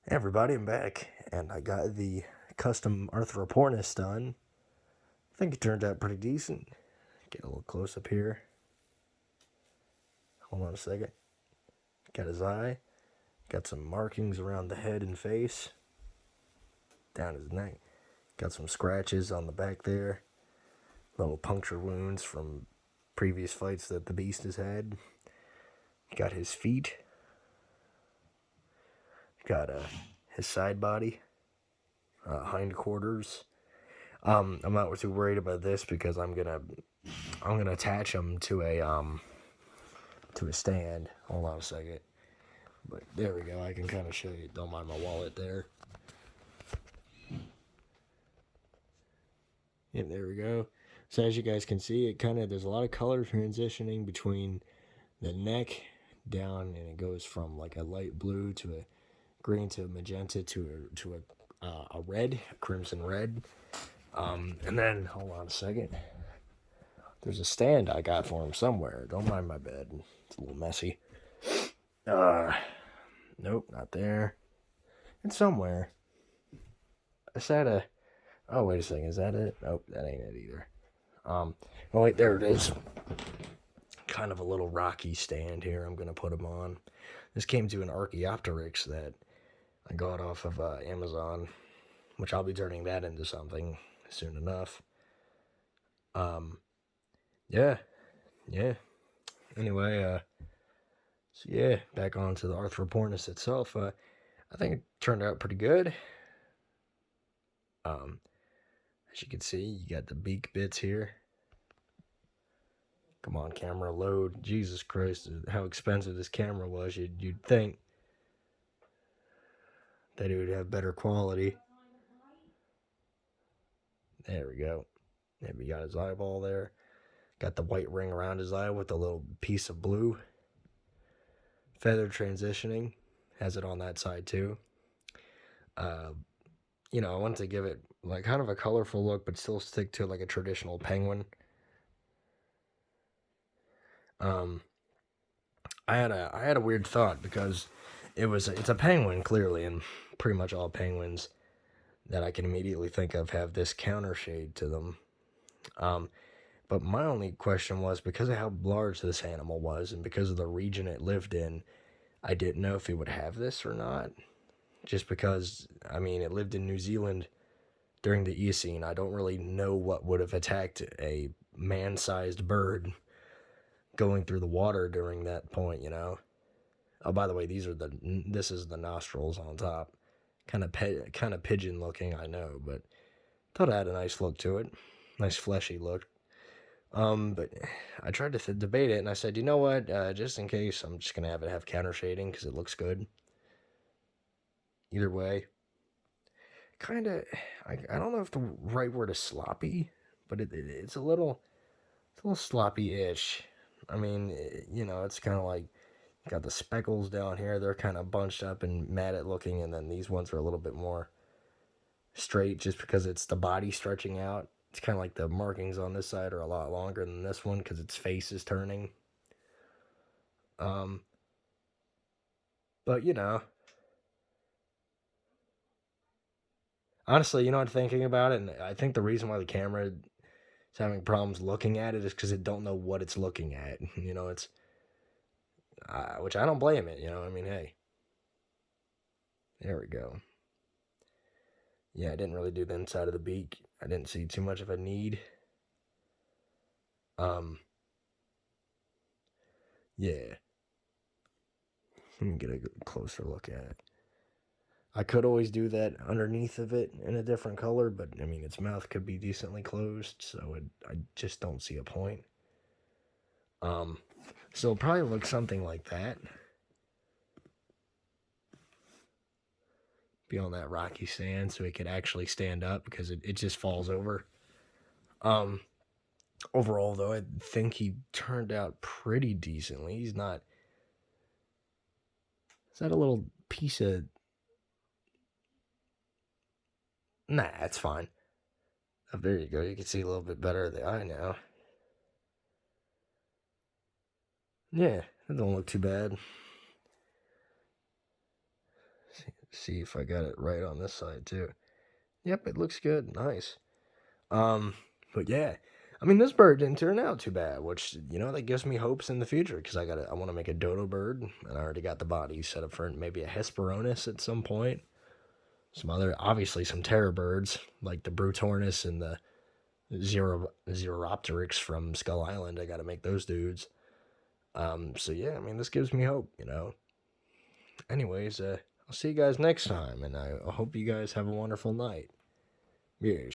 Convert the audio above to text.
Hey everybody, I'm back, and I got the custom Arthropornis done. I think it turned out pretty decent. Get a little close up here. Hold on a second. Got his eye. Got some markings around the head and face. Down his neck. Got some scratches on the back there. Little puncture wounds from previous fights that the beast has had. Got his feet. Got his side body. Hindquarters. I'm not too worried about this because I'm gonna attach him to a stand. Hold on a second. But there we go. I can kind of show you. Don't mind my wallet there. Yep, there we go. So as you guys can see, there's a lot of color transitioning between the neck down, and it goes from like a light blue to a green to a magenta to a red, a crimson red. And then hold on a second. There's a stand I got for him somewhere. Don't mind my bed. It's a little messy. Uh, nope, not there. It's somewhere. I said a. Oh, wait a second. Is that it? Nope, that ain't it either. Oh, wait, there it is. Kind of a little rocky stand here I'm going to put him on. This came to an Archaeopteryx that I got off of Amazon, which I'll be turning that into something soon enough. Yeah, yeah. Anyway, so yeah, back on to the Arthropornis itself. I think it turned out pretty good. Um, as you can see, you got the beak bits here. Come on, camera, load. Jesus Christ, how expensive this camera was. You'd think that it would have better quality. There we go. Maybe got his eyeball there. Got the white ring around his eye with a little piece of blue. Feather transitioning. Has it on that side too. Uh, I wanted to give it like kind of a colorful look, but still stick to like a traditional penguin. Um, I had a weird thought because it's a penguin clearly, and pretty much all penguins that I can immediately think of have this counter shade to them. Um, but my only question was because of how large this animal was and because of the region it lived in, I didn't know if it would have this or not. Just because, I mean, it lived in New Zealand during the Eocene. I don't really know what would have attacked a man sized bird going through the water during that point. Oh, by the way, this is the nostrils on top. Kind of pigeon looking, I know, but thought it had a nice look to it. Nice fleshy look. But I tried to debate it, and I said, you know what? Just in case, I'm just gonna have it have counter shading because it looks good. Either way, kind of. I don't know if the right word is sloppy, but it's a little sloppy-ish. I mean, it's kind of like got the speckles down here. They're kind of bunched up and matted looking, and then these ones are a little bit more straight, just because it's the body stretching out. It's kind of like the markings on this side are a lot longer than this one because its face is turning. Um, but honestly, I'm thinking about it, and I think the reason why the camera is having problems looking at it is because it don't know what it's looking at. It's which I don't blame it. I mean, hey, there we go. Yeah, I didn't really do the inside of the beak. I didn't see too much of a need. Um, yeah. Let me get a closer look at it. I could always do that underneath of it in a different color, but I mean, its mouth could be decently closed, so I just don't see a point. Um, so it'll probably look something like that. Be on that rocky sand so it could actually stand up because it just falls over. Um, Overall, though, I think he turned out pretty decently. He's not. Is that a little piece of. Nah, it's fine. Oh, there you go. You can see a little bit better of the eye now. Yeah, it don't look too bad. see if I got it right on this side too. Yep, it looks good. Nice. But yeah, I mean, this bird didn't turn out too bad, which, that gives me hopes in the future, because I want to make a dodo bird, and I already got the body set up for maybe a Hesperornis at some point. Obviously some terror birds, like the Brutornis and the Xeropteryx from Skull Island. I got to make those dudes. So yeah, I mean, this gives me hope. Anyways, I'll see you guys next time, and I hope you guys have a wonderful night. Yeah.